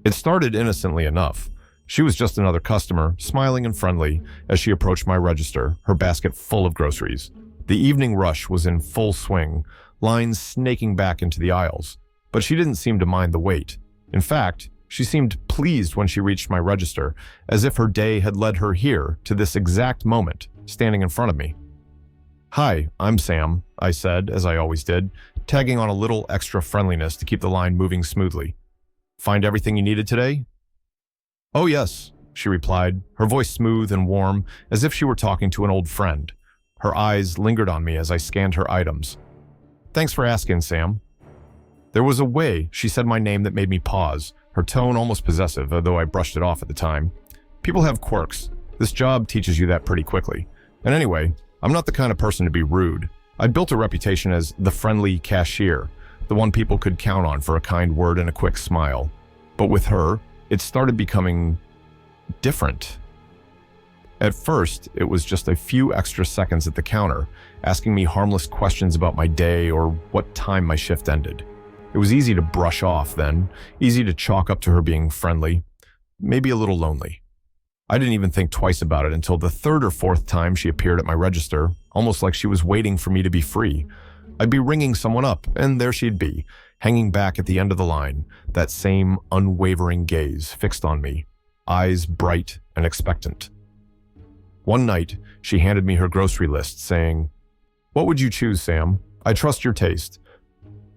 It started innocently enough. She was just another customer, smiling and friendly as she approached my register, her basket full of groceries. The evening rush was in full swing, lines snaking back into the aisles, but she didn't seem to mind the wait. In fact, she seemed pleased when she reached my register, as if her day had led her here to this exact moment, standing in front of me. "Hi, I'm Sam," I said, as I always did, tagging on a little extra friendliness to keep the line moving smoothly. "Find everything you needed today?" "Oh yes," she replied, her voice smooth and warm, as if she were talking to an old friend. Her eyes lingered on me as I scanned her items. "Thanks for asking, Sam." There was a way she said my name that made me pause, her tone almost possessive, although I brushed it off at the time. People have quirks. This job teaches you that pretty quickly. And anyway, I'm not the kind of person to be rude. I'd built a reputation as the friendly cashier, the one people could count on for a kind word and a quick smile. But with her, it started becoming different. At first, it was just a few extra seconds at the counter, asking me harmless questions about my day or what time my shift ended. It was easy to brush off then, easy to chalk up to her being friendly, maybe a little lonely. I didn't even think twice about it until the third or fourth time she appeared at my register, almost like she was waiting for me to be free. I'd be ringing someone up, and there she'd be, hanging back at the end of the line, that same unwavering gaze fixed on me, eyes bright and expectant. One night, she handed me her grocery list, saying, "What would you choose, Sam? I trust your taste."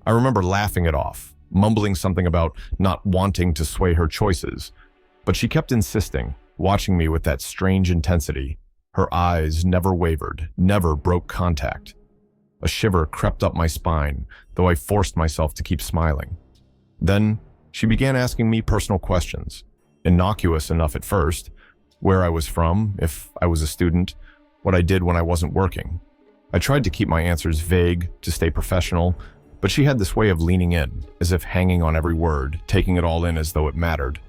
I remember laughing it off, mumbling something about not wanting to sway her choices, but she kept insisting, watching me with that strange intensity. Her eyes never wavered, never broke contact. A shiver crept up my spine, though I forced myself to keep smiling. Then, she began asking me personal questions, innocuous enough at first, where I was from, if I was a student, what I did when I wasn't working. I tried to keep my answers vague, to stay professional, but she had this way of leaning in, as if hanging on every word, taking it all in as though it mattered,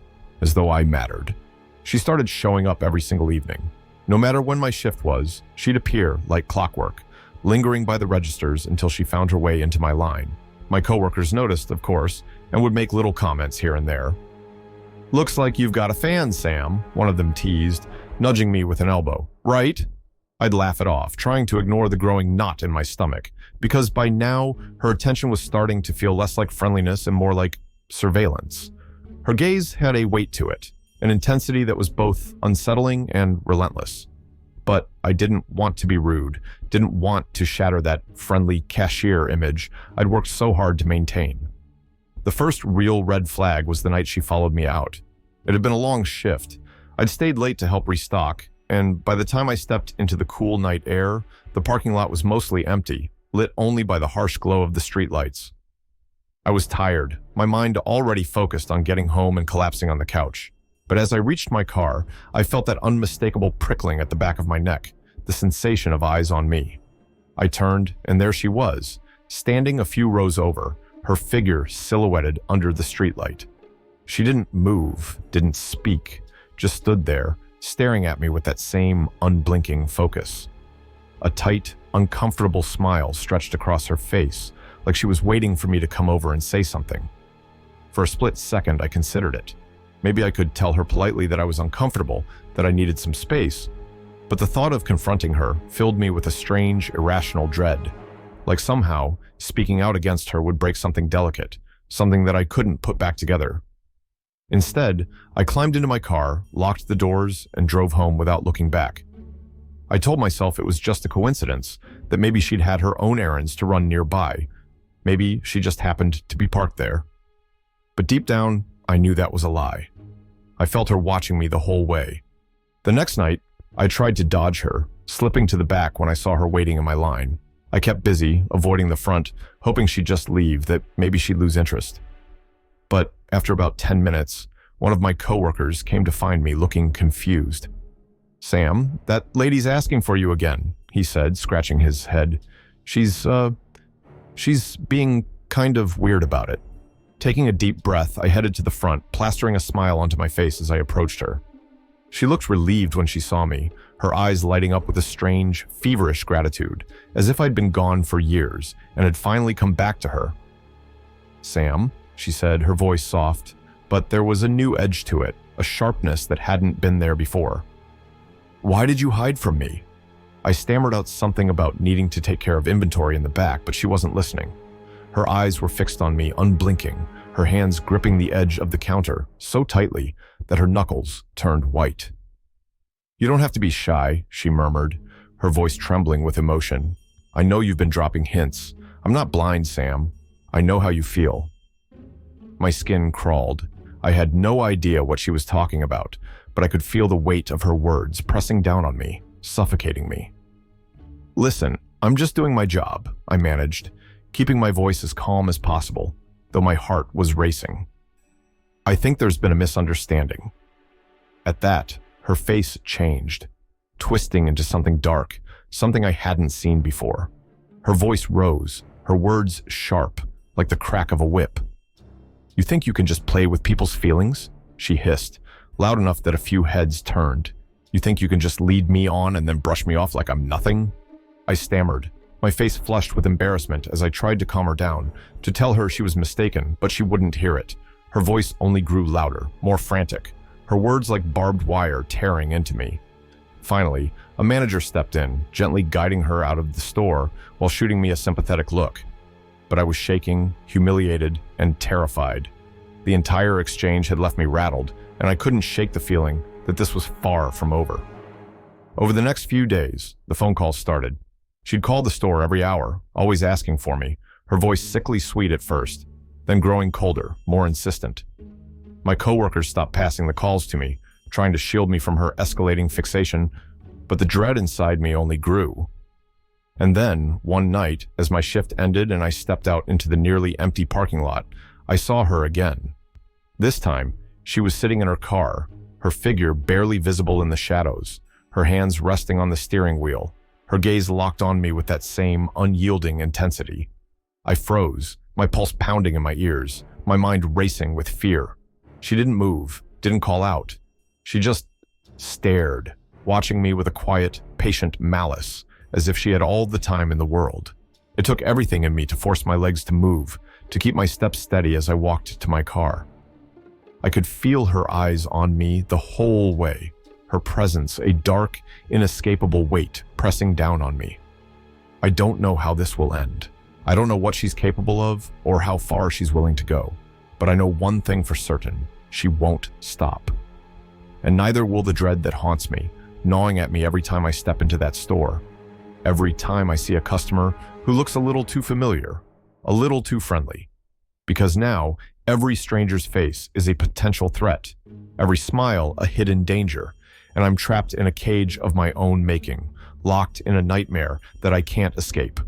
as though I mattered. She started showing up every single evening. No matter when my shift was, she'd appear like clockwork, lingering by the registers until she found her way into my line. My coworkers noticed, of course, and would make little comments here and there. "Looks like you've got a fan, Sam," one of them teased, nudging me with an elbow. "Right?" I'd laugh it off, trying to ignore the growing knot in my stomach, because by now, her attention was starting to feel less like friendliness and more like surveillance. Her gaze had a weight to it, an intensity that was both unsettling and relentless. But I didn't want to be rude, didn't want to shatter that friendly cashier image I'd worked so hard to maintain. The first real red flag was the night she followed me out. It had been a long shift. I'd stayed late to help restock, and by the time I stepped into the cool night air, the parking lot was mostly empty, lit only by the harsh glow of the streetlights. I was tired, my mind already focused on getting home and collapsing on the couch. But as I reached my car, I felt that unmistakable prickling at the back of my neck, the sensation of eyes on me. I turned, and there she was, standing a few rows over, her figure silhouetted under the streetlight. She didn't move, didn't speak, just stood there, staring at me with that same unblinking focus. A tight, uncomfortable smile stretched across her face, like she was waiting for me to come over and say something. For a split second, I considered it. Maybe I could tell her politely that I was uncomfortable, that I needed some space, but the thought of confronting her filled me with a strange, irrational dread, like somehow speaking out against her would break something delicate, something that I couldn't put back together. Instead, I climbed into my car, locked the doors, and drove home without looking back. I told myself it was just a coincidence, that maybe she'd had her own errands to run nearby. Maybe she just happened to be parked there. But deep down, I knew that was a lie. I felt her watching me the whole way. The next night, I tried to dodge her, slipping to the back when I saw her waiting in my line. I kept busy, avoiding the front, hoping she'd just leave, that maybe she'd lose interest. But after about 10 minutes, one of my coworkers came to find me looking confused. "Sam, that lady's asking for you again," he said, scratching his head. She's being kind of weird about it." Taking a deep breath, I headed to the front, plastering a smile onto my face as I approached her. She looked relieved when she saw me, her eyes lighting up with a strange, feverish gratitude, as if I'd been gone for years and had finally come back to her. "Sam," she said, her voice soft, but there was a new edge to it, a sharpness that hadn't been there before. "Why did you hide from me?" I stammered out something about needing to take care of inventory in the back, but she wasn't listening. Her eyes were fixed on me, unblinking, her hands gripping the edge of the counter so tightly that her knuckles turned white. "You don't have to be shy," she murmured, her voice trembling with emotion. "I know you've been dropping hints. I'm not blind, Sam. I know how you feel." My skin crawled. I had no idea what she was talking about, but I could feel the weight of her words pressing down on me, suffocating me. "Listen, I'm just doing my job," I managed, keeping my voice as calm as possible, though my heart was racing. "I think there's been a misunderstanding." At that, her face changed, twisting into something dark, something I hadn't seen before. Her voice rose, her words sharp, like the crack of a whip. "You think you can just play with people's feelings?" she hissed, loud enough that a few heads turned. "You think you can just lead me on and then brush me off like I'm nothing?" I stammered, my face flushed with embarrassment as I tried to calm her down, to tell her she was mistaken, but she wouldn't hear it. Her voice only grew louder, more frantic, her words like barbed wire tearing into me. Finally, a manager stepped in, gently guiding her out of the store while shooting me a sympathetic look. But I was shaking, humiliated, and terrified. The entire exchange had left me rattled, and I couldn't shake the feeling that this was far from over. Over the next few days, the phone calls started. She'd call the store every hour, always asking for me, her voice sickly sweet at first, then growing colder, more insistent. My coworkers stopped passing the calls to me, trying to shield me from her escalating fixation, but the dread inside me only grew. And then, one night, as my shift ended and I stepped out into the nearly empty parking lot, I saw her again. This time, she was sitting in her car, her figure barely visible in the shadows, her hands resting on the steering wheel, her gaze locked on me with that same unyielding intensity. I froze, my pulse pounding in my ears, my mind racing with fear. She didn't move, didn't call out. She just stared, watching me with a quiet, patient malice, as if she had all the time in the world. It took everything in me to force my legs to move, to keep my steps steady as I walked to my car. I could feel her eyes on me the whole way, her presence a dark, inescapable weight pressing down on me. I don't know how this will end. I don't know what she's capable of or how far she's willing to go, but I know one thing for certain: she won't stop. And neither will the dread that haunts me, gnawing at me every time I step into that store. Every time I see a customer who looks a little too familiar, a little too friendly. Because now, every stranger's face is a potential threat, every smile a hidden danger, and I'm trapped in a cage of my own making, locked in a nightmare that I can't escape.